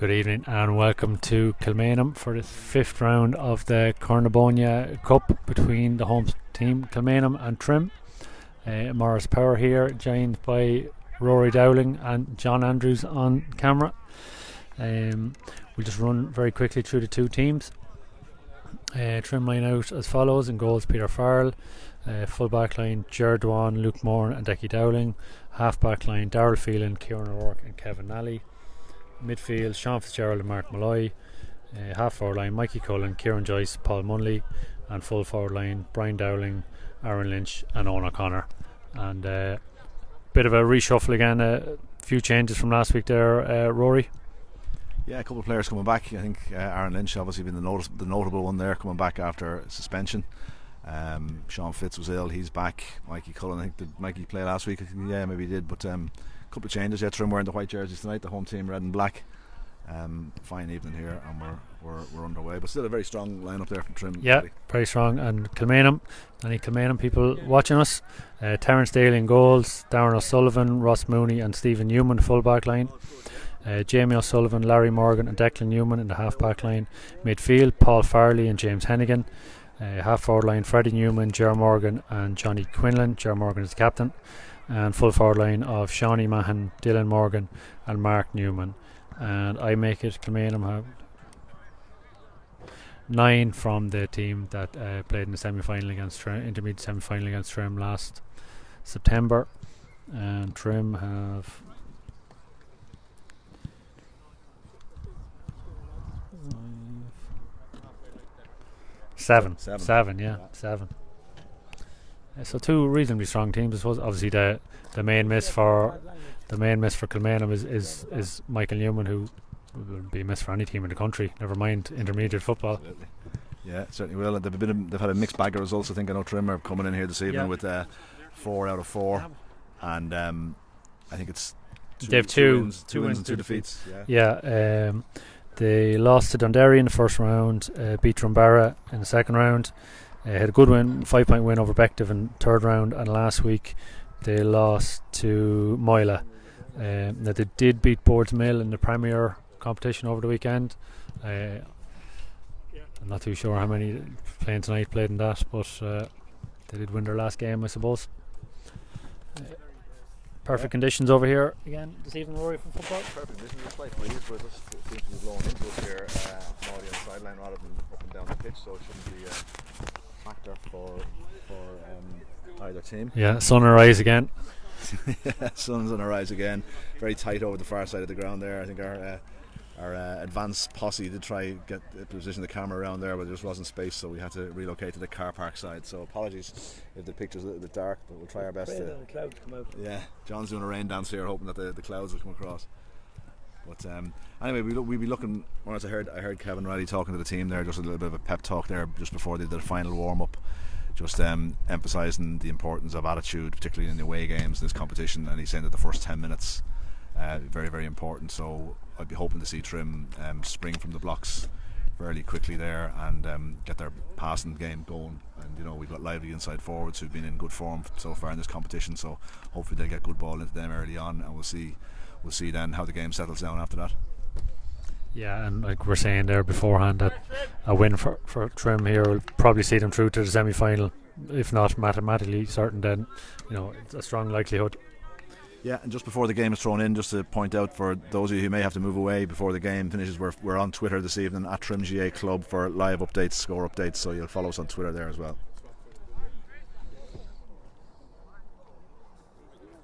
Good evening and welcome to Kilmainham for the fifth round of the Boinne Cup between the home team Kilmainham and Trim. Morris Power here, joined by Rory Dowling and John Andrews on camera. We'll just run very quickly through the two teams. Trim line out as follows: in goals Peter Farrell, full back line Ger Dwan, Luke Moore and Decky Dowling, half back line Darrell Phelan, Kieran O'Rourke and Kevin Nally, midfield Sean Fitzgerald and Mark Malloy, half forward line Mikey Cullen, Kieran Joyce, Paul Munley, and full forward line Brian Dowling, Aaron Lynch and Owen O'Connor. And bit of a reshuffle again, a few changes from last week there, Rory. Yeah, a couple of players coming back. I think Aaron Lynch obviously been the notable one there, coming back after suspension. Sean Fitz was ill, he's back. Mikey Cullen, I think, did Mikey play last week? Yeah, maybe he did, but a couple of changes. Yeah, Trim wearing the white jerseys tonight, the home team red and black. Fine evening here, and we're underway, but still a very strong lineup there from Trim. Yeah, very strong. And Kilmainham, any Kilmainham people watching us: Terence Daly in goals, Darren O'Sullivan, Ross Mooney and Stephen Newman full back line, Jamie O'Sullivan, Larry Morgan and Declan Newman in the half back line. Midfield Paul Farley and James Hennigan. Half forward line Freddie Newman, Ger Morgan and Johnny Quinlan. Ger Morgan is the captain. And full forward line of Shawnee Mahan, Dylan Morgan and Mark Newman. And I make it Kilmainham have 9 from the team that played in the semi-final against intermediate semi-final against Trim last September, and Trim have 7. So two reasonably strong teams, I suppose. Obviously the main miss for Kilmainham is Michael Newman, who will be a miss for any team in the country, never mind intermediate football. Absolutely. Yeah, certainly will. And they've had a mixed bag of results. I think I know Trim are coming in here this evening with 4 out of 4, and I think it's two wins and 2 defeats. They lost to Dundee in the first round, beat Drumbarra in the second round, had a good win, 5-point win over Bective in third round, and last week they lost to Moyla. Now they did beat Boards Mill in the Premier competition over the weekend. I'm not too sure how many playing tonight played in that, but they did win their last game, I suppose. Perfect conditions over here again this evening, Rory, from football. Perfect conditions. It's slight breeze, but it seems to be blowing into us here, more on the sideline rather than up and down the pitch, so it shouldn't be a factor for either team. Yeah, sun will rise again. Sun's on the rise again. Very tight over the far side of the ground there. I think our advance posse did try get position the camera around there, but there just wasn't space, so we had to relocate to the car park side. So apologies if the picture's a little bit dark, but we'll try our best. The clouds come out. Yeah, John's doing a rain dance here, hoping that the clouds will come across. But anyway, we'll be looking. Once I heard Kevin Riley talking to the team there, just a little bit of a pep talk there just before they did the final warm up. Just emphasising the importance of attitude, particularly in the away games in this competition, and he's saying that the first 10 minutes very, very important. So I'd be hoping to see Trim spring from the blocks fairly quickly there and get their passing game going. And we've got lively inside forwards who've been in good form so far in this competition, so hopefully they'll get good ball into them early on, and we'll see then how the game settles down after that. Yeah, and like we're saying there beforehand, that a win for Trim here will probably see them through to the semi-final, if not mathematically certain. Then it's a strong likelihood. Yeah, and just before the game is thrown in, just to point out for those of you who may have to move away before the game finishes, we're on Twitter this evening at TrimGA Club for live updates, score updates, so you'll follow us on Twitter there as well.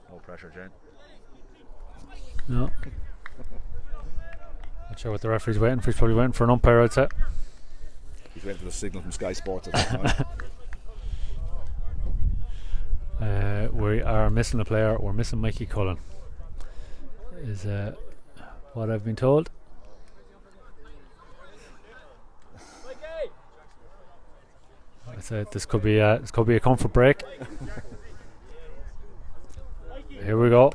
No pressure, Jane. No. Not sure what the referee's waiting for. He's probably waiting for an umpire, I'd say. He's waiting for the signal from Sky Sports at that time. We are missing a player. We're missing Mikey Cullen, is what I've been told. I said this could be a comfort break. Here we go.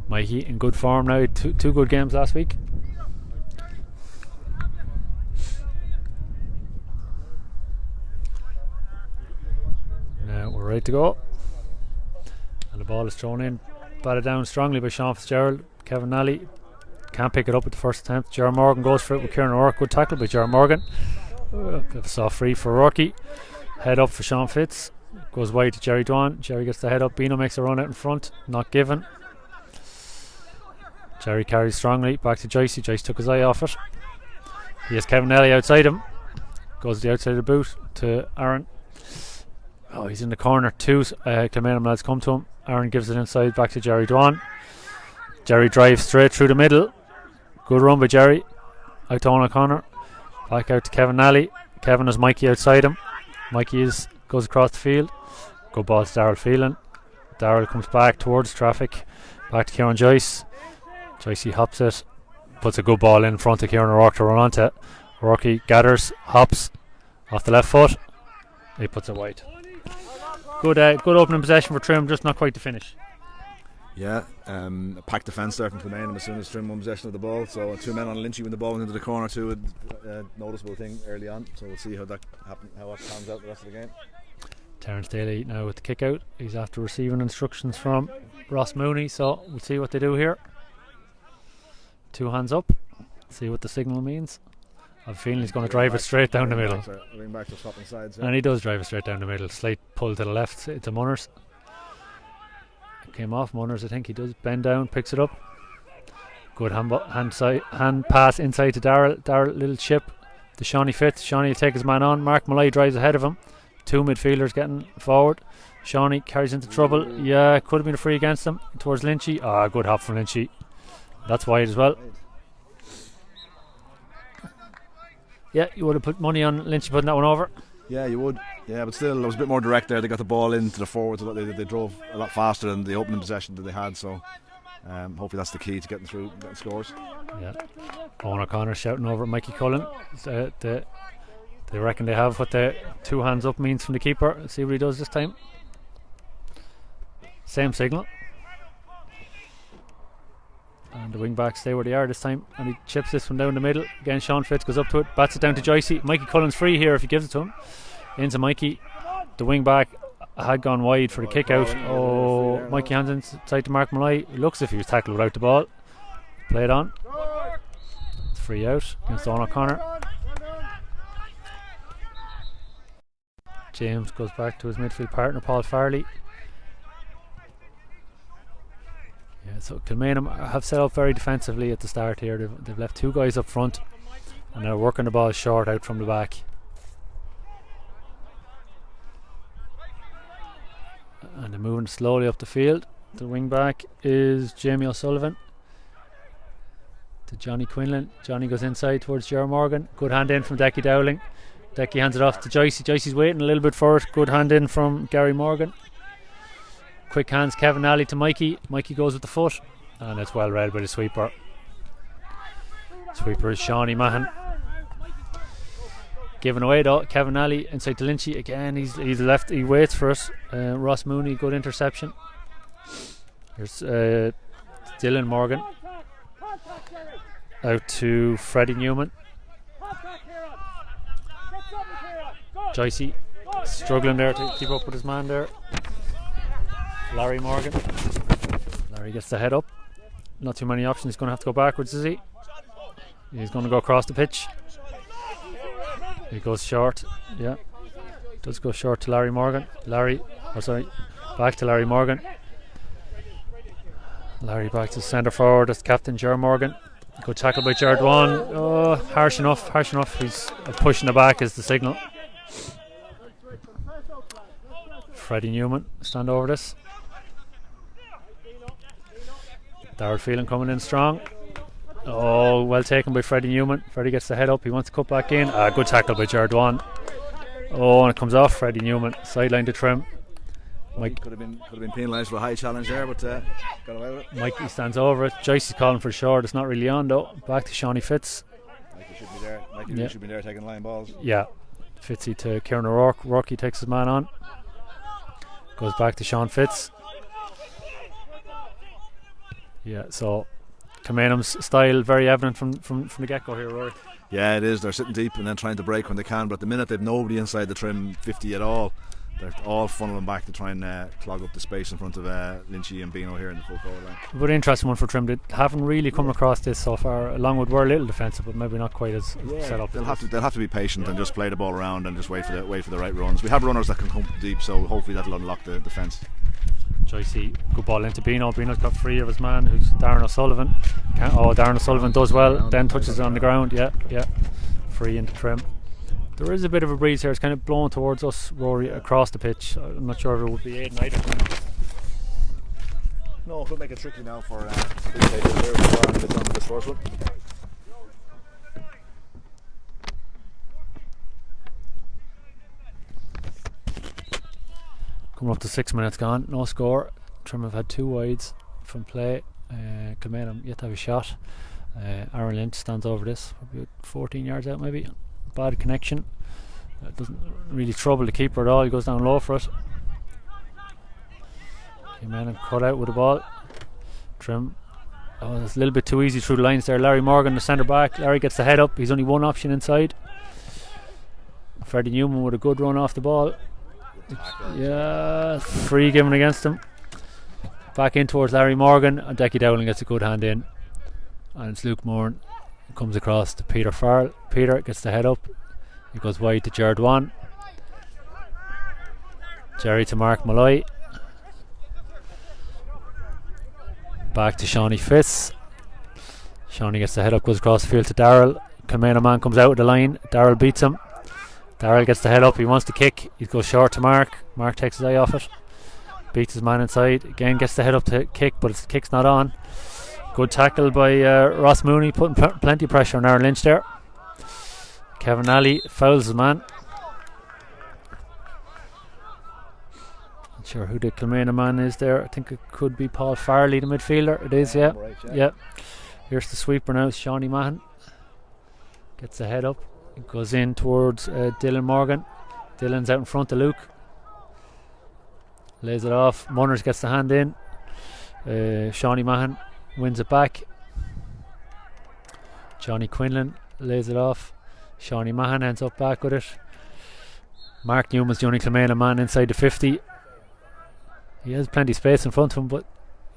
Mikey in good form now. Two good games last week. Now we're ready to go, and the ball is thrown in batted down strongly by Sean Fitzgerald. Kevin Nally can't pick it up at the first attempt. Gerard Morgan goes for it with Kieran O'Rourke. Good tackle by Gerard Morgan. Soft free for Rourke. Head up for Sean Fitz. Goes wide to Jerry Dwan. Jerry gets the head up. Bino makes a run out in front. Not given. Jerry carries strongly. Back to Joycey. Joyce took his eye off it. He has Kevin Nelly outside him. Goes to the outside of the boot to Aaron. Oh, he's in the corner. Two Kilmainham lads come to him. Aaron gives it inside back to Jerry Dwan. Jerry drives straight through the middle. Good run by Jerry. Out to Owen O'Connor. Back out to Kevin Nally. Kevin has Mikey outside him. Mikey goes across the field. Good ball to Darryl Phelan. Darryl comes back towards traffic. Back to Kieran Joyce. Joycey hops it. Puts a good ball in front of Kieran O'Rourke to run onto it. O'Rourke gathers, hops off the left foot. He puts it wide. Good opening possession for Trim, just not quite to finish. Yeah, a packed defence there from Kilmainham as soon as Trim won possession of the ball. So 2 men on Lynchy when the ball went into the corner too. A noticeable thing early on. So we'll see how that pans out the rest of the game. Terence Daly now with the kick out. He's after receiving instructions from Ross Mooney. So we'll see what they do here. 2 hands up. See what the signal means. I have a feeling he's going to drive it straight down the middle. Ring back to swapping sides. And he does drive it straight down the middle. Slight pull to the left. It's a Munners. Came off Munners, I think he does. Bend down, picks it up. Good hand pass inside to Darryl. Darryl, little chip to Shawnee Fitz. Shawnee will take his man on. Mark Malloy drives ahead of him. 2 midfielders getting forward. Shawnee carries into trouble. Yeah, could have been a free against him. Towards Lynchy. Good hop from Lynchy. That's wide as well. Yeah, you would have put money on Lynchy putting that one over. Yeah, you would. Yeah, but still, it was a bit more direct there. They got the ball into the forwards. They drove a lot faster than the opening possession that they had. So, hopefully that's the key to getting through, getting scores. Yeah. Owen O'Connor shouting over at Mikey Cullen. They reckon they have what the 2 hands up means from the keeper. Let's see what he does this time. Same signal. And the wing backs stay where they are this time, and he chips this one down the middle. Again, Sean Fitz goes up to it, bats it down to Joycey. Mikey Cullen's free here if he gives it to him. Into Mikey. The wing back had gone wide for the kick out. Oh, Mikey hands inside to Mark Malloy. Looks as if he was tackled without the ball. Play it on. It's free out against Owen O'Connor. James goes back to his midfield partner Paul Farley. Yeah, so Kilmainham have set up very defensively at the start here. They've left 2 guys up front and they're working the ball short out from the back. And they're moving slowly up the field. The wing back is Jamie O'Sullivan to Johnny Quinlan. Johnny goes inside towards Gerard Morgan. Good hand in from Decky Dowling. Decky hands it off to Joycey. Joycey's waiting a little bit for it. Good hand in from Gary Morgan. Quick hands Kevin Nally to Mikey. Mikey goes with the foot and it's well read by the sweeper. Sweeper is Shawnee Mahan. Given away though. Kevin Nally inside to Lynchy again. He's left. He waits for it. Ross Mooney, good interception. Here's Dylan Morgan out to Freddie Newman. Joycey struggling there to keep up with his man there. Larry Morgan. Larry gets the head up. Not too many options. He's going to have to go backwards, is he? He's going to go across the pitch. He goes short. Yeah. Does go short to Larry Morgan. Back to Larry Morgan. Larry back to centre forward. That's captain Gerard Morgan. Good tackle by Gerard Wan. Oh, harsh enough. He's pushing the back is the signal. Freddie Newman, stand over this. Darryl Phelan coming in strong. Oh, well taken by Freddie Newman. Freddie gets the head up. He wants to cut back in. Good tackle by Gerard Wan. Oh, and it comes off Freddie Newman. Sideline to Trim. Mike could have been penalised for a high challenge there, but got away with it. Mikey stands over it. Joyce is calling for a short. It's not really on though. Back to Shawnee Fitz. Mikey should be there. Mikey should be there taking line balls. Yeah. Fitzy to Kieran O'Rourke. Rourke takes his man on. Goes back to Sean Fitz. Yeah, so Kilmainham's style very evident from the get-go here, Rory. Yeah, it is. They're sitting deep and then trying to break when they can, but at the minute they've nobody inside the Trim 50 at all. they're all funneling back to try and clog up the space in front of Lynchy and Beano here in the full forward line. But interesting one for Trim. They haven't really come across this so far. Longwood were a little defensive, but maybe not quite as set up. They'll have to be patient and just play the ball around and just wait for the right runs. We have runners that can come deep, so hopefully that'll unlock the defence. Joycey, good ball into Beano. Beano's got free of his man, who's Darren O'Sullivan. Darren O'Sullivan does well, then touches it on the ground. Yeah, free into Trim. There is a bit of a breeze here. It's kind of blowing towards us, Rory, across the pitch. I'm not sure if it would be Aidan either. No, it will make it tricky now for this first one. Coming up to 6 minutes gone, no score. Trim have had 2 wides from play. Kilmainham yet to have a shot. Aaron Lynch stands over this, probably 14 yards out maybe. Bad connection. Doesn't really trouble the keeper at all. He goes down low for it. Kilmainham cut out with the ball. Trim. Oh, it's a little bit too easy through the lines there. Larry Morgan, the centre back. Larry gets the head up. He's only one option inside. Freddie Newman with a good run off the ball. Yeah, free given against him. Back in towards Larry Morgan, and Decky Dowling gets a good hand in, and it's Luke Moore comes across to Peter Farrell. Peter gets the head up, he goes wide to Jared Wan. Jerry to Mark Malloy, back to Shawnee Fitz. Shawnee gets the head up, goes across the field to Darrell. Kilmainham man comes out of the line, Darrell beats him. Darrell gets the head up, he wants to kick, he goes short to Mark. Mark takes his eye off it, beats his man inside, again gets the head up to kick, but his kick's not on. Good tackle by Ross Mooney, putting plenty of pressure on Aaron Lynch there. Kevin Alley fouls his man. Not sure who the Kilmainham man is there. I think it could be Paul Farley, the midfielder. It is, yeah. Right, Yeah. Here's the sweeper now, Shawnee Mahan. Gets the head up. Goes in towards Dylan Morgan. Dylan's out in front of Luke. Lays it off. Munners gets the hand in. Shawnee Mahan wins it back. Johnny Quinlan lays it off. Shawnee Mahan ends up back with it. Mark Newman's the only Kilmainham man inside the 50. He has plenty of space in front of him, but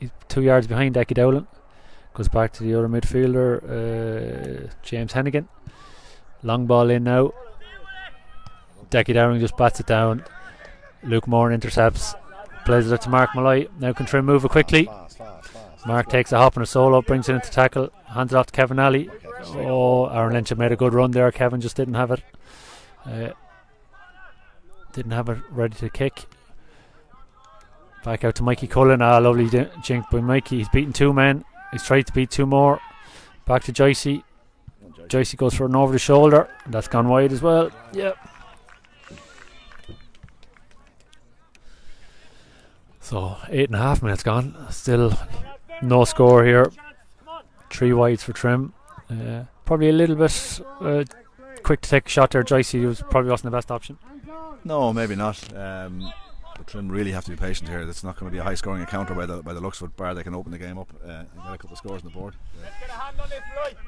he's 2 yards behind Decky Dowling. Goes back to the other midfielder, James Hennigan. Long ball in now. Decky Dowling just bats it down. Luke Moore intercepts. Plays it to Mark Malloy. Now can Trim move it quickly. Mark takes a hop and a solo, brings it into tackle, hands it off to Kevin Alley. Oh, Aaron Lynch had made a good run there. Kevin just didn't have it. Didn't have it ready to kick. Back out to Mikey Cullen. Lovely jink by Mikey. He's beaten 2 men. He's tried to beat 2 more. Back to Joycey. Joycey goes for an over the shoulder. That's gone wide as well. Yep. So 8.5 minutes gone. Still no score here. 3 wides for Trim. Probably a little bit quick to take a shot there. Joycey probably wasn't the best option. No, maybe not. But Trim really have to be patient here. It's not going to be a high scoring encounter by the looks of it, bar they can open the game up and get a couple of scores on the board.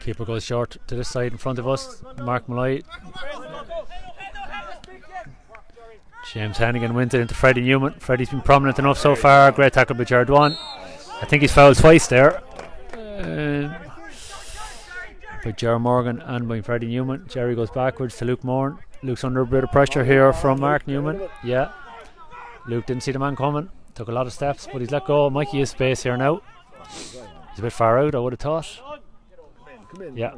Keeper goes short to this side in front of us. Mark Malloy. James Hannigan wins it into Freddie Newman. Freddie's been prominent enough so far. Great tackle by Jared Wan. I think he's fouled twice there. By Jared Morgan and by Freddie Newman. Jerry goes backwards to Luke Moore. Luke's under a bit of pressure here from Mark Newman. Yeah. Luke didn't see the man coming. Took a lot of steps, but he's let go. Mikey has space here now. He's a bit far out, I would have thought. Yeah.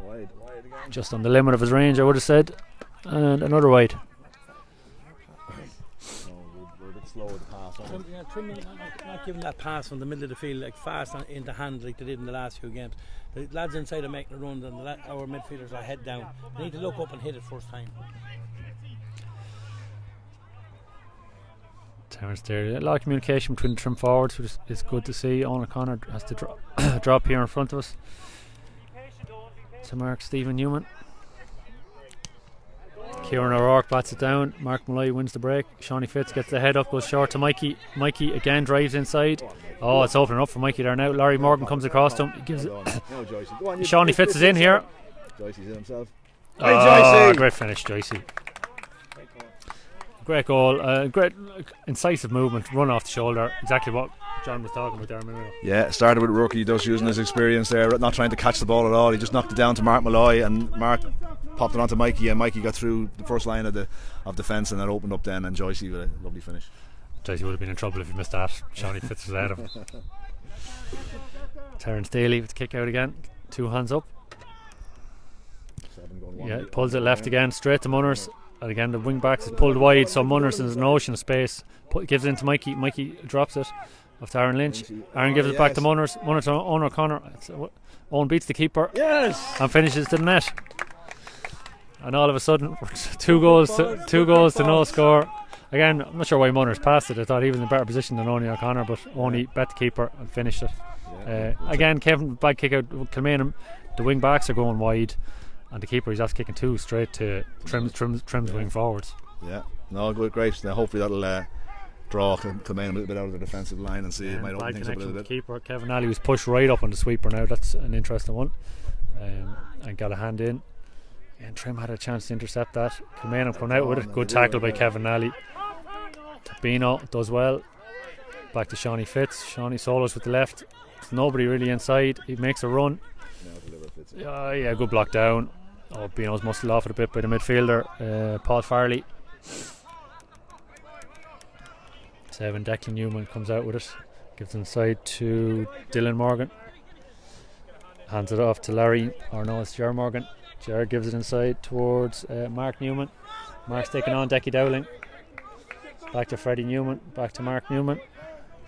Just on the limit of his range, I would have said. And another wide. We're a bit slow with the pass. Trim not giving that pass from the middle of the field like fast in the hand like they did in the last few games. The lads inside are making a run and our midfielders are head down. They need to look up and hit it first time. Terence there. A lot of communication between the Trim forwards, which is good to see. Owen O'Connor has to drop here in front of us. To Mark Stephen Newman. Kieran O'Rourke bats it down. Mark Malloy wins the break. Shawnee Fitz gets the head up, goes short to Mikey. Mikey again drives inside. Oh, it's opening up for Mikey there now. Larry Morgan comes across to him. He gives it. Shawnee Fitz is in here. Joycey's in himself. Oh, great finish, Joycey. Great goal, great incisive movement, run off the shoulder, exactly what John was talking about there a minute ago. Yeah, started with a rookie, just using his experience there, not trying to catch the ball at all. He just knocked it down to Mark Malloy, and Mark popped it onto Mikey, and Mikey got through the first line of defence, and it opened up then, and Joycey with a lovely finish. Joycey would have been in trouble if he missed that. Shawnee Fitz was ahead of him. Terence Daly with the kick out again, 2 hands up. Yeah, pulls it left again, straight to Munners. And again, the wing backs is pulled wide, so Munners is an ocean of space. Gives it into Mikey. Mikey drops it off to Aaron Lynch. Aaron gives it back to Munners. Munners to Owen O'Connor. Owen beats the keeper. Yes! And finishes to the net. And all of a sudden, 2 goals to no score. Again, I'm not sure why Munners passed it. I thought he was in a better position than Owen O'Connor, but only bet the keeper and finished it. Again, Kevin, bad kick out. Kilmainham, the wing backs are going wide. And the keeper, he's after kicking 2 straight to Trim's wing forwards. Yeah, no, good, great. Now hopefully that'll draw Kilmainham a little bit out of the defensive line and see it might open things up a little bit. Keeper Kevin Alley was pushed right up on the sweeper now. That's an interesting one, and got a hand in. And Trim had a chance to intercept that. Kilmainham coming out with it. Good tackle by Kevin Alley. Bino does well. Back to Shawnee Fitz. Shawnee solos with the left. There's nobody really inside. He makes a run. Yeah, good block down. Bino's muscled off it a bit by the midfielder, Paul Farley. 7, Declan Newman comes out with it, gives it inside to Dylan Morgan, hands it off to Larry, or no, it's Ger Morgan. Ger gives it inside towards Mark Newman. Mark's taking on Decky Dowling. Back to Freddie Newman, back to Mark Newman.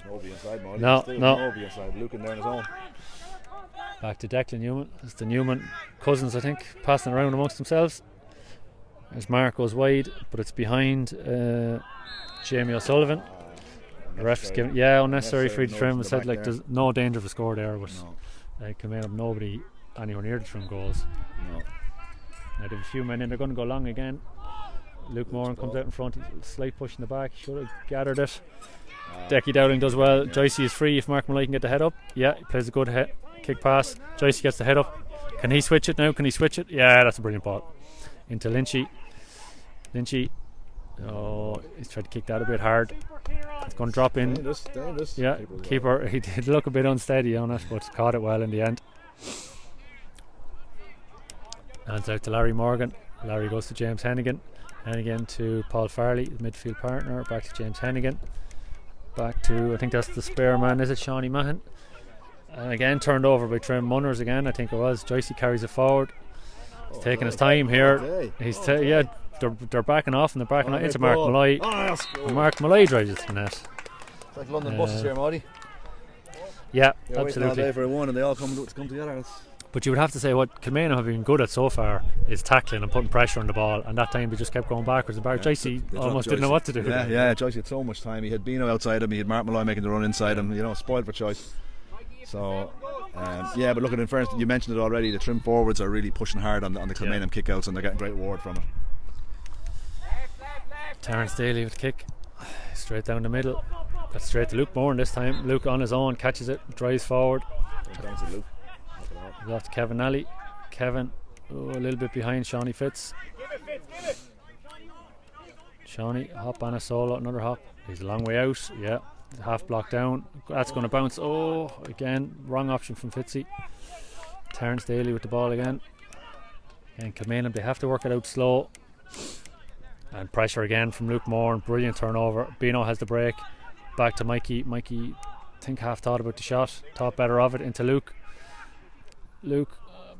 Nobody inside, Molly. No. Nobody inside. Luke in there on his own. Back to Declan Newman. It's the Newman cousins, I think, passing around amongst themselves. As Mark goes wide, but it's behind Jamie O'Sullivan. The ref's given, unnecessary free to Trim. Said like there's no danger of a score there, but Kilmainham nobody anywhere near the Trim goals. No. Now they have a few men in. They're going to go long again. Luke Moran comes out in front. He's a slight push in the back. Should have gathered it. Decky Dowling does well. Joycey is free if Mark Malloy can get the head up. Yeah, he plays a good kick pass. Joycey gets the head up. Can he switch it now? Yeah, that's a brilliant ball. Into Lynchy. Oh, he's tried to kick that a bit hard. It's going to drop in. Dangerous. Yeah, keeper. He did look a bit unsteady on it, but caught it well in the end. Hands out to Larry Morgan. Larry goes to James Hennigan. Hennigan to Paul Farley, the midfield partner. Back to James Hennigan. Back to, I think that's the spare man, is it Shawnee Mahan? And again turned over by Trim Munners again, I think it was. Joycey carries it forward. He's taking his time here. He's they're backing off, and they're backing off into Mark Malloy. And Mark Malloy drives it to the net. It's like London buses here, Marty. Yeah, You're absolutely. all day for a one, and they all come together. But you would have to say what Kilmainham have been good at so far is tackling and putting pressure on the ball, and that time they just kept going backwards and backwards. Joycey almost didn't know what to do. Yeah, Joycey had so much time. He had Bino outside him, he had Mark Malloy making the run inside him, spoiled for choice. So, but look, in fairness, you mentioned it already, the Trim forwards are really pushing hard on the Kilmainham kickouts, and they're getting great reward from it. Terence Daly with the kick, straight down the middle. That's straight to Luke Bourne this time. Luke on his own, catches it, drives forward. Off to Kevin Alley. Kevin a little bit behind Shawnee Fitz. Shawnee hop on a solo, another hop. He's a long way out. Yeah, half block down. That's going to bounce. Again, wrong option from Fitzy. Terence Daly with the ball again. And Kilmainham, they have to work it out slow. And pressure again from Luke Moore. Brilliant turnover. Bino has the break. Back to Mikey. Mikey, I think half thought about the shot. Thought better of it into Luke.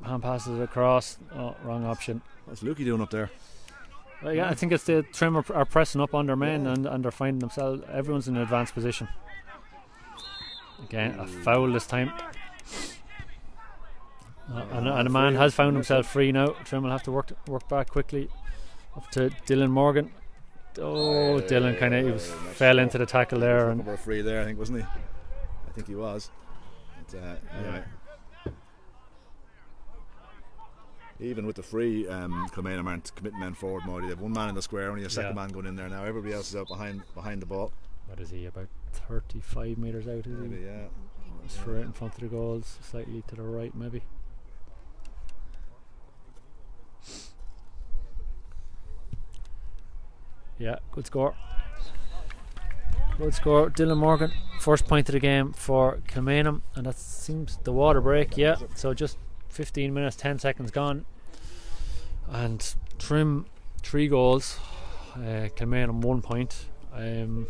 Hand passes it across. Wrong option. What's Lukey doing up there? Well, yeah, I think it's the Trim are pressing up on their men, and they're finding themselves. Everyone's in an advanced position. Again, a foul this time. And a man has found himself free now. Trim will have to work back quickly. Up to Dylan Morgan. Dylan he fell into the tackle there. And free there, I think, wasn't he? I think he was. But, anyway. Even with the free, Kilmainham aren't committing men forward, Marty. They have one man in the square, only a second man going in there now. Everybody else is out behind the ball. What is he, about 35 metres out, is maybe, he? Yeah. Straight in front of the goals, slightly to the right, maybe. Yeah, good score. Good score. Dylan Morgan, first point of the game for Kilmainham, and that seems the water break. Yeah, so just 15 minutes, 10 seconds gone, and Trim 3 goals. Kilmainham 1 point. An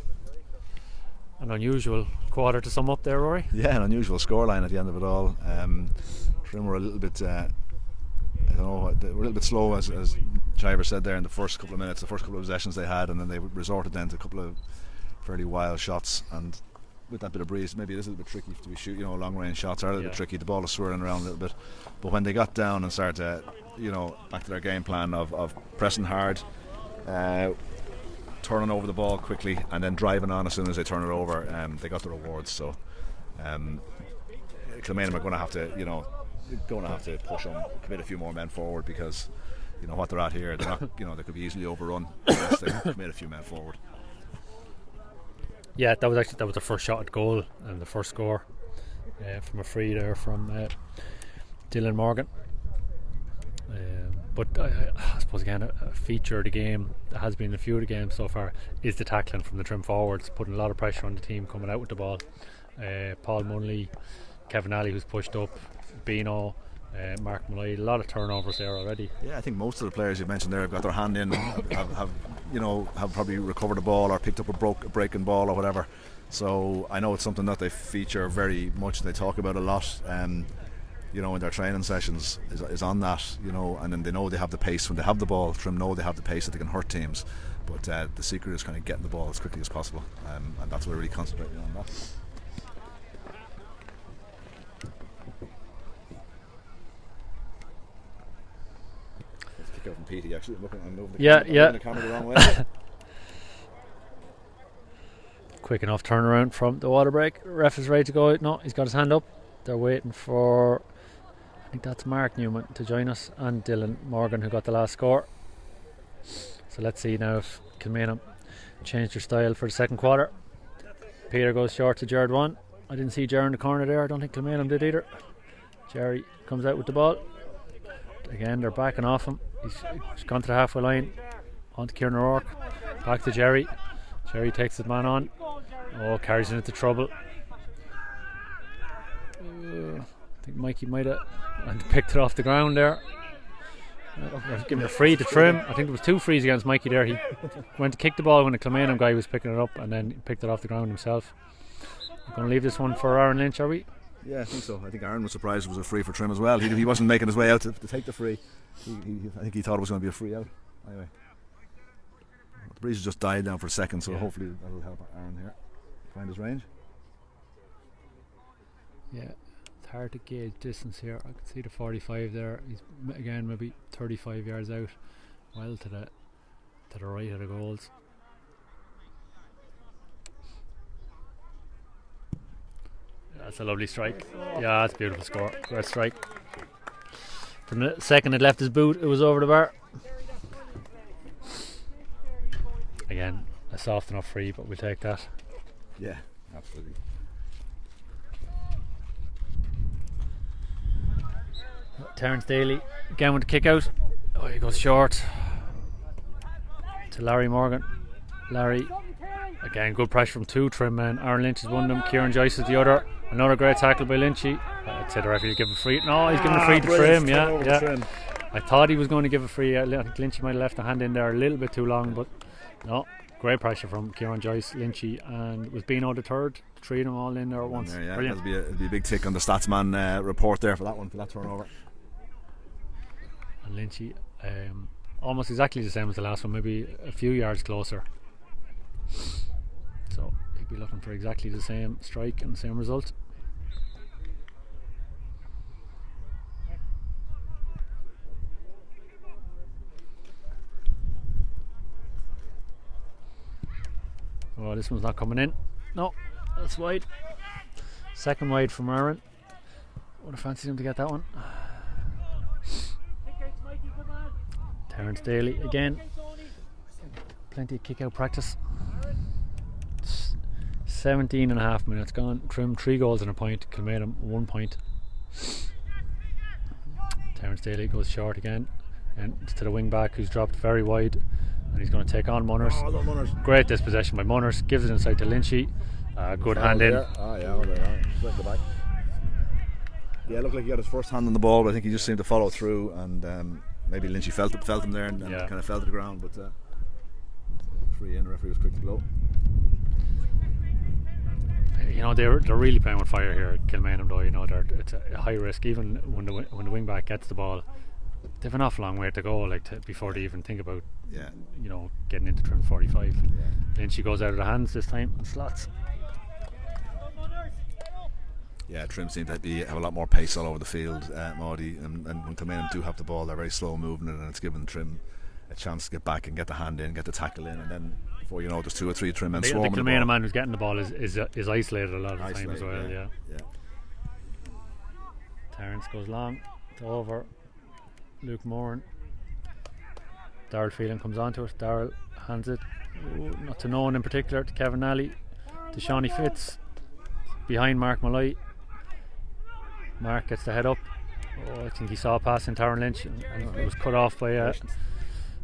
unusual quarter to sum up there, Rory. Yeah, an unusual scoreline at the end of it all. Trim were a little bit, I don't know, they were a little bit slow, as Jiver said there in the first couple of minutes, the first couple of possessions they had, and then they resorted then to a couple of fairly wild shots, and with that bit of breeze, maybe it is a little bit tricky to be shooting. Long range shots are a little bit tricky. The ball is swirling around a little bit, but when they got down and started, back to their game plan of pressing hard, turning over the ball quickly, and then driving on as soon as they turn it over, they got the rewards. So, Kilmainham are going to have to push on, commit a few more men forward, because what they're at here, they're not, they could be easily overrun unless they commit a few men forward. Yeah, that was the first shot at goal and the first score from a free there from Dylan Morgan. But I suppose again a feature of the game that has been a few of the games so far is the tackling from the Trim forwards, putting a lot of pressure on the team coming out with the ball. Paul Munley, Kevin Alley, who's pushed up, Bino, Mark Malloy, a lot of turnovers there already. Yeah, I think most of the players you've mentioned there have got their hand in, have probably recovered a ball or picked up a breaking ball or whatever. So I know it's something that they feature very much. They talk about a lot, in their training sessions is on that, and then they know they have the pace when they have the ball. Trim know they have the pace that they can hurt teams, but the secret is kind of getting the ball as quickly as possible, and that's what we're really concentrating on. That. From Petey, actually. I'm moving the camera the wrong way. Quick enough turnaround from the water break. Ref is ready to go. No, he's got his hand up. They're waiting for, I think that's Mark Newman to join us, and Dylan Morgan, who got the last score. So let's see now if Kilmainham changed their style for the second quarter. Peter goes short to Jared 1. I didn't see Jared in the corner there. I don't think Kilmainham did either. Jerry comes out with the ball. Again, they're backing off him. He's gone to the halfway line. On to Kieran O'Rourke. Back to Jerry. Jerry takes his man on. Carries him into trouble. I think Mikey might have picked it off the ground there. Giving a free to Trim. I think there was 2 frees against Mikey there. He went to kick the ball when the Kilmainham guy was picking it up, and then picked it off the ground himself. We're going to leave this one for Aaron Lynch, are we? Yeah, I think so. I think Aaron was surprised it was a free for Trim as well. He wasn't making his way out to take the free. I think he thought it was going to be a free out. Anyway, the breeze has just died down for a second, so hopefully that'll help Aaron here find his range. Yeah, it's hard to gauge distance here. I can see the 45 there. He's again maybe 35 yards out, well to the right of the goals. That's a lovely strike. Yeah, that's a beautiful score. Great strike. From the second it left his boot, it was over the bar. Again, a soft enough free, but we'll take that. Yeah, absolutely. Terence Daly again with the kick out. He goes short to Larry Morgan. Larry, again, good pressure from 2 Trim men. Aaron Lynch is one of them, Kieran Joyce is the other. Another great tackle by Lynchy. I'd say the referee give a free. No, he's giving a free to Trim. Yeah. Trim. I thought he was going to give a free. I think Lynchy might have left the hand in there a little bit too long, but no. Great pressure from Kieran Joyce, Lynchy, and was Bino the third. 3 of them all in there at once. Yeah, it'll be a big tick on the Statsman report there for that turnover. And Lynchy, almost exactly the same as the last one, maybe a few yards closer. So he'd be looking for exactly the same strike and the same result. Oh, this one's not coming in. No, that's wide. Second wide from Aaron. Would have fancied him to get that one. Terence Daly again. Plenty of kick out practice. 17 and a half minutes gone. Trim 3 goals and a point. Kilmainham 1 point. Terence Daly goes short again and to the wing back, who's dropped very wide. and he's going to take on Munners. Oh, no, Munners. Great dispossession by Munners, gives it inside to Lynchy. Good hand in. Oh yeah, well there, right. The back. Yeah, looked like he got his first hand on the ball, but I think he just seemed to follow through, and maybe Lynchy felt him there and kind of fell to the ground, but free in. The referee was quick to blow. You know, they're really playing with fire here at Kilmainham, though. You know, it's a high risk. Even when the wing back gets the ball, they've an awful long way to go, before they even think about you know, getting into trim 45. Then she goes out of the hands this time and slots. Yeah, Trim seem to have a lot more pace all over the field, Maudie, and when Kilmainham do have the ball, they're very slow moving, and it's given Trim a chance to get back and get the hand in, get the tackle in, and then before you know, there's 2 or 3 Trim men swarming. The Kilmainham man who's getting the ball is isolated a lot of the time as well. Yeah. Terence goes long, it's over. Luke Moran. Darryl Phelan comes onto it. Darryl hands it, not to no one in particular, to Kevin Nally, to Shawnee Fitz, behind Mark Malloy. Mark gets the head up. I think he saw a pass in Taron Lynch, and it was cut off by a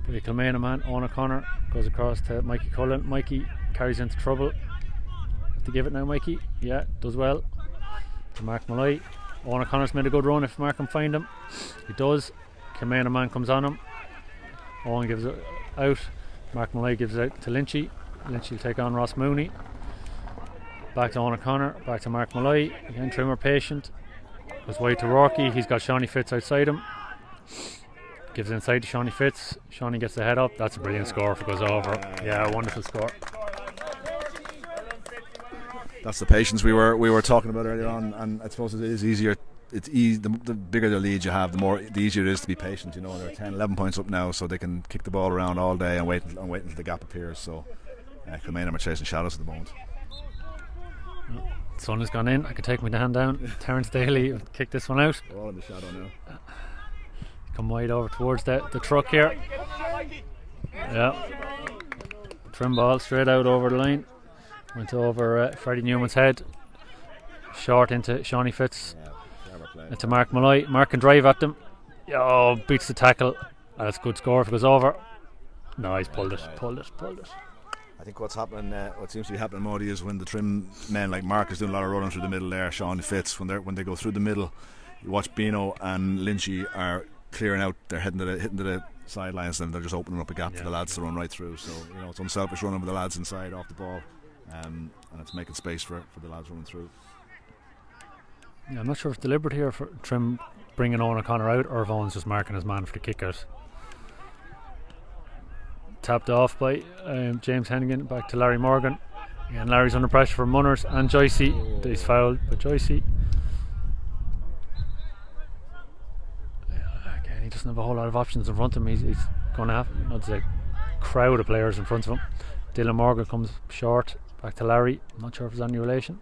Kilmainham man. Owen O'Connor goes across to Mikey Cullen. Mikey carries into trouble. Have to give it now, Mikey. Yeah, does well. To Mark Malloy. Owen O'Connor's made a good run if Mark can find him. He does. Kilmainham man comes on him. Owen gives it out. Mark Malloy gives it out to Lynchy. Lynchy will take on Ross Mooney. Back to Owen O'Connor. Back to Mark Malloy. Again, Trimmer patient. Goes wide to Rourke. He's got Shawnee Fitz outside him. Gives it inside to Shawnee Fitz. Shawnee gets the head up. That's a brilliant score if it goes over. Yeah, wonderful score. That's the patience we were talking about earlier on, and I suppose it is easier. The bigger the lead you have, the easier it is to be patient. You know, they're 10, 11 points up now, so they can kick the ball around all day and wait until the gap appears. So Kilmainham are chasing shadows at the moment. Sun has gone in. I could take my hand down. Terence Daly will kick this one out. We're all in the shadow now. Come wide over towards the truck here. Yeah. Trim ball straight out over the line. Went over Freddie Newman's head. Short into Shawnee Fitz. Into Mark Malloy. Mark can drive at them. Oh, beats the tackle. That's a good score if it goes over. No, he's pulled it. I think what's happening, what seems to be happening, Maudie, is when the Trim men like Mark is doing a lot of running through the middle there. Shawnee Fitz, when they go through the middle, you watch Bino and Lynchy are clearing out. They're hitting to the sidelines, and they're just opening up a gap for the lads to run right through. So you know, it's unselfish running with the lads inside off the ball, and it's making space for the lads running through. Yeah, I'm not sure if it's deliberate here for Trim bringing Owen O'Connor out, or if Owen's just marking his man for the kick out. Tapped off by James Hennigan, back to Larry Morgan. Again, Larry's under pressure from Munners and Joycey. He's fouled by Joycey. Again, he doesn't have a whole lot of options in front of him. He's going to have, there's a crowd of players in front of him. Dylan Morgan comes short, back to Larry. I'm not sure if there's any relation.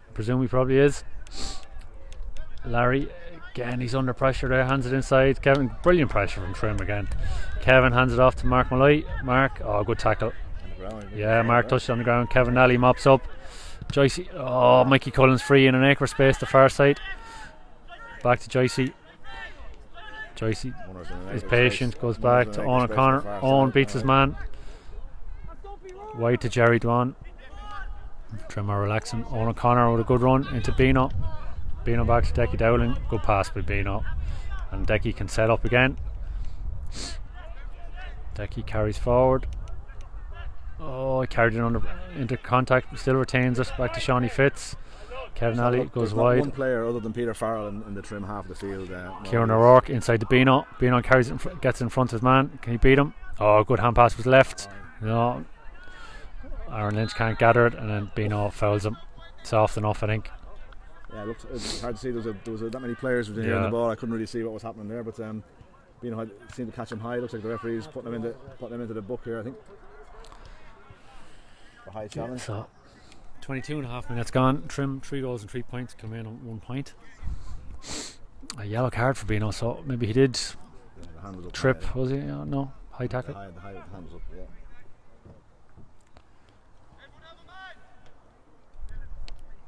I presume he probably is. Larry, again, he's under pressure there, hands it inside. Kevin, brilliant pressure from Trim again. Kevin hands it off to Mark Malloy. Mark, good tackle. Yeah, Mark touched on the ground. Kevin Nally mops up. Joycey, Mikey Cullen's free in an acre space, the far side. Back to Joycey. Joycey is patient, goes back to Owen O'Connor. Owen beats his man. Wide to Jerry Dwan. Trim are relaxing. Owen O'Connor with a good run into Bino. Bino back to Decky Dowling. Good pass by Bino. And Decky can set up again. Decky carries forward. He carried it into contact. Still retains it. Back to Shawnee Fitz. Kevin Alley goes wide. One player other than Peter Farrell in the Trim half of the field. Kieran O'Rourke inside to Bino. Bino carries it, gets in front of his man. Can he beat him? Good hand pass was left. No. Aaron Lynch can't gather it, and then Bino fouls him. Soft enough, I think. Yeah, it was hard to see. There was that many players within here on the ball. I couldn't really see what was happening there, but Bino seemed to catch him high. Looks like the referee's putting him into the book here, I think. The high challenge. So 22 and a half minutes gone. Trim 3 goals and 3 points. Kilmainham on 1 point. A yellow card for Bino, so maybe he did trip. Was he? No, high tackle. The hand was up. Yeah.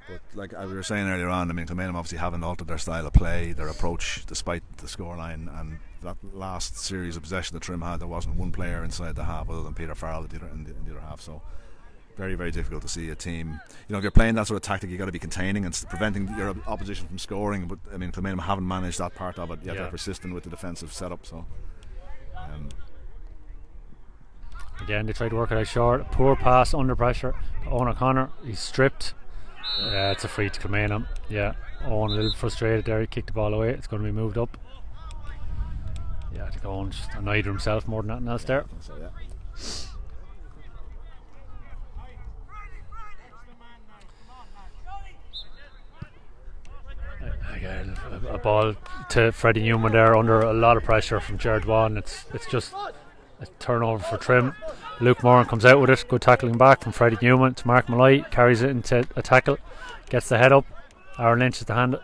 But like we were saying earlier on, I mean, Kilmainham obviously haven't altered their style of play, their approach, despite the scoreline. And that last series of possession that Trim had, there wasn't one player inside the half other than Peter Farrell in the other half. So very, very difficult to see a team. You know, if you're playing that sort of tactic, you got to be containing and preventing your opposition from scoring. But I mean, Kilmainham haven't managed that part of it yet. They're persistent with the defensive setup. So. Again, they tried to work it out short. Poor pass under pressure. Owen O'Connor, he's stripped. It's a free to Kilmainham. Yeah, Owen a little frustrated there. He kicked the ball away. It's going to be moved up. Yeah, I think Owen just annoyed himself more than anything else there. So, yeah. Again, a ball to Freddie Newman there under a lot of pressure from Jared Vaughan. It's just a turnover for Trim. Luke Moran comes out with it. Good tackling back from Freddie Newman to Mark Malloy. Carries it into a tackle. Gets the head up. Aaron Lynch is the hand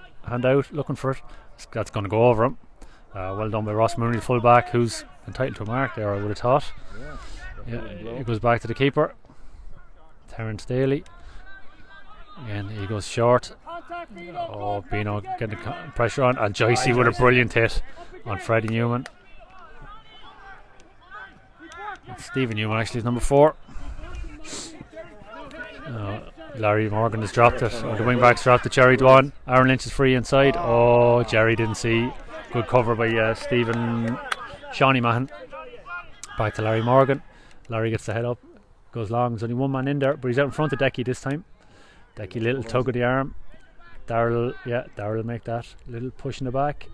out looking for it. That's going to go over him. Well done by Ross Mooney, the full back, who's entitled to a mark there, I would have thought. Yeah, it goes back to the keeper, Terence Daly. Again, he goes short. Oh, Bino getting the pressure on, and Joycey with a brilliant hit on Freddie Newman. Stephen Newman actually is number 4. Larry Morgan has dropped it, or the wing back's dropped it. Jerry Dwan. Aaron Lynch is free inside. Oh, Jerry didn't see. Good cover by Stephen Shawnee Mahan. Back to Larry Morgan. Larry gets the head up, goes long. There's only one man in there, but he's out in front of Decky this time. Decky, little tug of the arm. Darrell will make that little push in the back.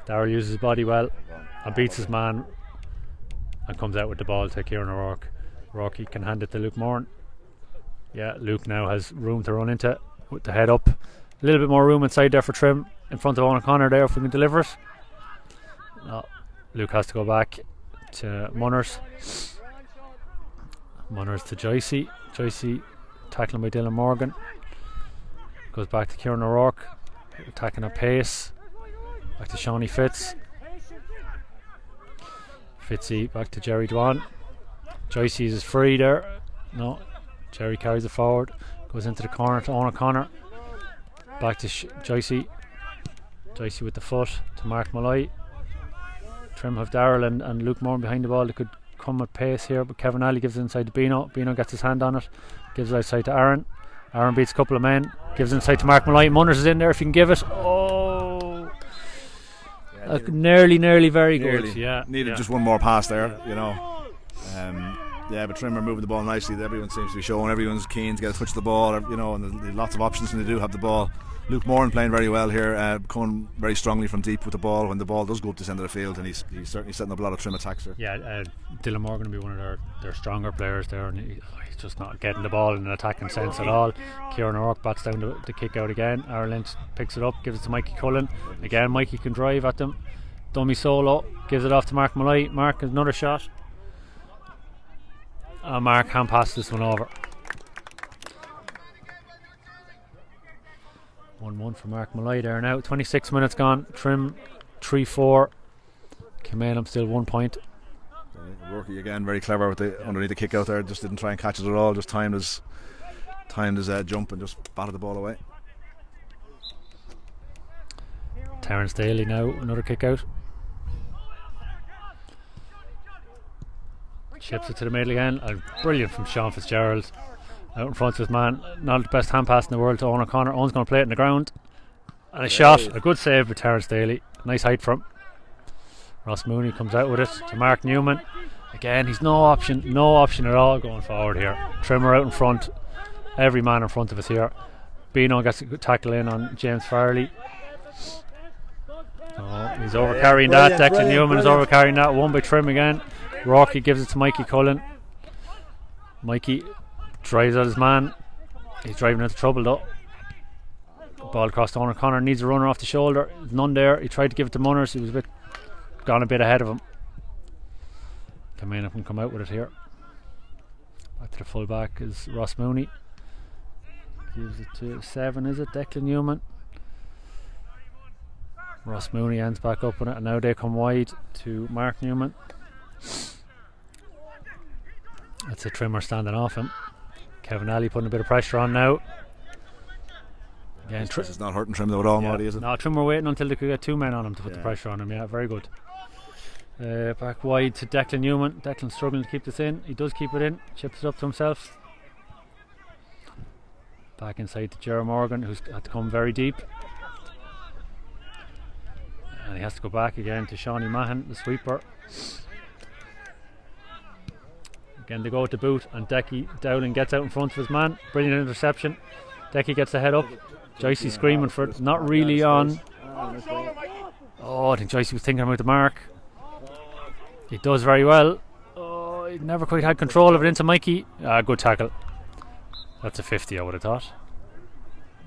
Darrell uses his body well and beats his man and comes out with the ball to Kieran O'Rourke. Rourke can hand it to Luke Moran. Yeah, Luke now has room to run into with the head up. A little bit more room inside there for Trim in front of Owen O'Connor there if we can deliver it. No, Luke has to go back to Munners. Munners to Joycey. Joycey tackling by Dylan Morgan. Goes back to Kieran O'Rourke, attacking at pace. Back to Shawnee Fitz. Fitzy back to Jerry Dwan. Joycey is free there. No, Jerry carries it forward. Goes into the corner to Owen O'Connor. Back to Joycey. Joycey with the foot to Mark Malloy. Trim have Darrell and Luke Moore behind the ball. They could come at pace here, but Kevin Alley gives it inside to Bino. Bino gets his hand on it. Gives it outside to Aaron. Aaron beats a couple of men. Gives it inside to Mark Malloy. Munners is in there if you can give it. Oh, nearly very good. Yeah, needed just one more pass there, you know. But Trim are moving the ball nicely. Everyone seems to be showing. Everyone's keen to get a touch of the ball, you know, and there's lots of options when they do have the ball. Luke Moran playing very well here, coming very strongly from deep with the ball when the ball does go up to the centre of the field, and he's certainly setting up a lot of Trim attacks here. Yeah, Dylan Morgan will be one of their stronger players there, and he's just not getting the ball in an attacking sense at all. Kieran O'Rourke bats down the kick out again. Aaron Lynch picks it up, gives it to Mikey Cullen. Again, Mikey can drive at them. Dummy solo, gives it off to Mark Malloy. Mark has another shot. Mark hand passes this one over. 1-1 for Mark Malloy there now. 26 minutes gone. Trim 3-4. Kilmainham still 1 point. Rourke again very clever with the underneath the kick out there. Just didn't try and catch it at all. Just timed his jump and just batted the ball away. Terence Daly now, another kick out. Chips it to the middle again. Brilliant from Sean Fitzgerald. Out in front of his man. Not the best hand pass in the world to Owen O'Connor. Owen's going to play it in the ground. And a shot. A good save by Terence Daly. Nice height from him. Ross Mooney comes out with it to Mark Newman. Again, he's no option at all going forward here. Trimmer out in front. Every man in front of us here. Bino gets a good tackle in on James Farley. Oh, he's over carrying that. Declan Newman is over carrying that. One by Trim again. Rocky gives it to Mikey Cullen. Mikey drives at his man. He's driving into trouble though. Ball across to Owen O'Connor. Needs a runner off the shoulder. There's none there. He tried to give it to Munners. He was gone a bit ahead of him. Kilmainham can come out with it here. Back to the full back is Ross Mooney. Gives it to 7, is it? Declan Newman. Ross Mooney ends back up on it, and now they come wide to Mark Newman. That's a Trimmer standing off him. Kevin Alley putting a bit of pressure on now. Yeah, This is not hurting Trim though at all, Marty, is it? No, Trim were waiting until they could get 2 men on him to put the pressure on him. Yeah, very good. Back wide to Declan Newman. Declan struggling to keep this in. He does keep it in. Chips it up to himself. Back inside to Jerry Morgan, who's had to come very deep. And he has to go back again to Shawnee Mahan, the sweeper. Again they go with the boot, and Decky Dowling gets out in front of his man. Brilliant interception. Decky gets the head up. Joycey screaming for it. Not really on. Oh, I think Joycey was thinking about the mark. He does very well. Oh, he never quite had control of it into Mikey. Good tackle. That's a 50, I would have thought.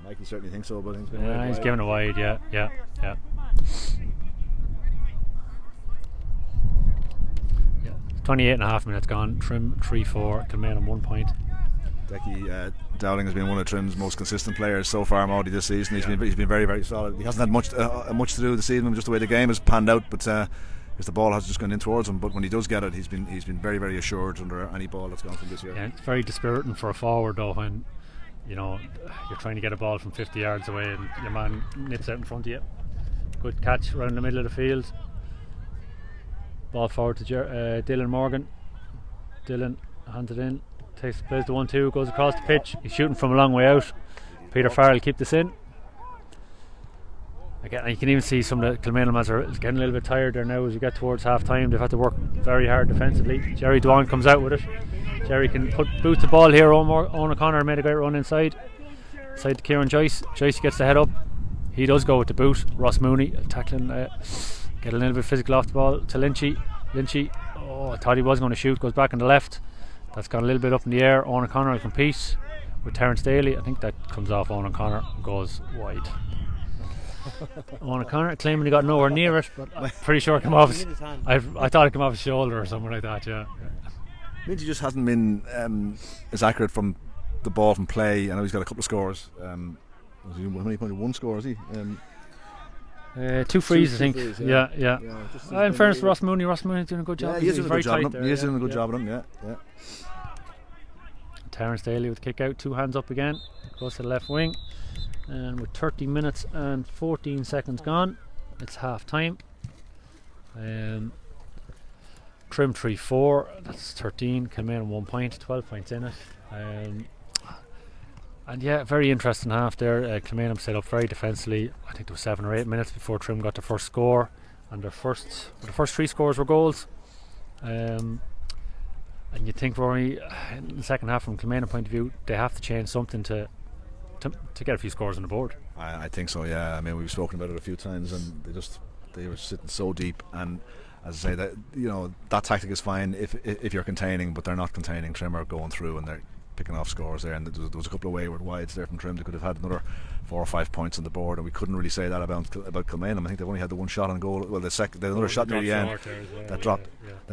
Mikey certainly thinks so, but he's giving it wide. Yeah. 28.5 minutes gone. Trim 3-4. Kilmainham 1 point. Decky Dowling has been one of Trim's most consistent players so far, Maudie, this season. He's been very, very solid. He hasn't had much to do this evening, just the way the game has panned out. But if the ball has just gone in towards him, but when he does get it, he's been very, very assured under any ball that's gone from this year. Yeah, it's very dispiriting for a forward though when you're trying to get a ball from 50 yards away and your man nips out in front of you. Good catch around the middle of the field. Ball forward to Dylan Morgan. Dylan hands it in, plays the 1-2, goes across the pitch. He's shooting from a long way out. Peter Farrell keep this in. Again, you can even see some of the Kilmainham lads are getting a little bit tired there now as we get towards half time. They've had to work very hard defensively. Jerry Dwan comes out with it. Jerry can boot the ball here. Owen O'Connor made a great run inside to Kieran Joyce. Joyce gets the head up. He does go with the boot. Ross Mooney tackling, get a little bit physical off the ball to Lynchy. I thought he was going to shoot, goes back on the left. That's gone a little bit up in the air. Owen O'Connor will compete with Terence Daly. I think that comes off Owen O'Connor and goes wide. Owen O'Connor claiming he got nowhere near it, but I'm pretty sure it came off his, I thought it came off his shoulder or something like that. Yeah. Lynchy just hasn't been as accurate from the ball from play. I know he's got a couple of scores. How many points? One score, is he? 2 frees, I think. Frees, yeah. In fairness to Ross Mooney's doing a good job. Yeah, he's doing a good job. There, he's doing a good job on him. Yeah. Terence Daly with kick out, 2 hands up again, goes to the left wing, and with 30 minutes and 14 seconds gone, it's half time. Trim 3-4, that's 13. Kilmainham 1 point, 12 points in it. And yeah, very interesting half there. Kilmainham set up very defensively. I think there was 7 or 8 minutes before Trim got the first score, and the first 3 scores were goals. And you'd think, Rory, in the second half from Kilmainham point of view, they have to change something to get a few scores on the board. I think so, yeah. I mean, we've spoken about it a few times, and they were sitting so deep. And as I say, that that tactic is fine if you're containing, but they're not containing. Trim are going through and they're picking off scores there, and there was a couple of wayward wides there from Trim. They could have had another 4 or 5 points on the board, and we couldn't really say that about Kilmainham. I think they've only had the one shot on goal. Well, they had another shot near the end that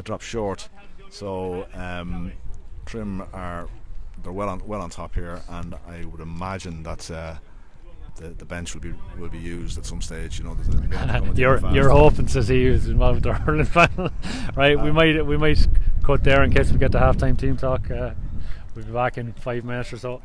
dropped short. So Trim they're well on top here, and I would imagine that the bench will be used at some stage. You're hoping to see who's involved with the hurling final, right? We might cut there in case we get the halftime team talk. We'll be back in 5 minutes or so.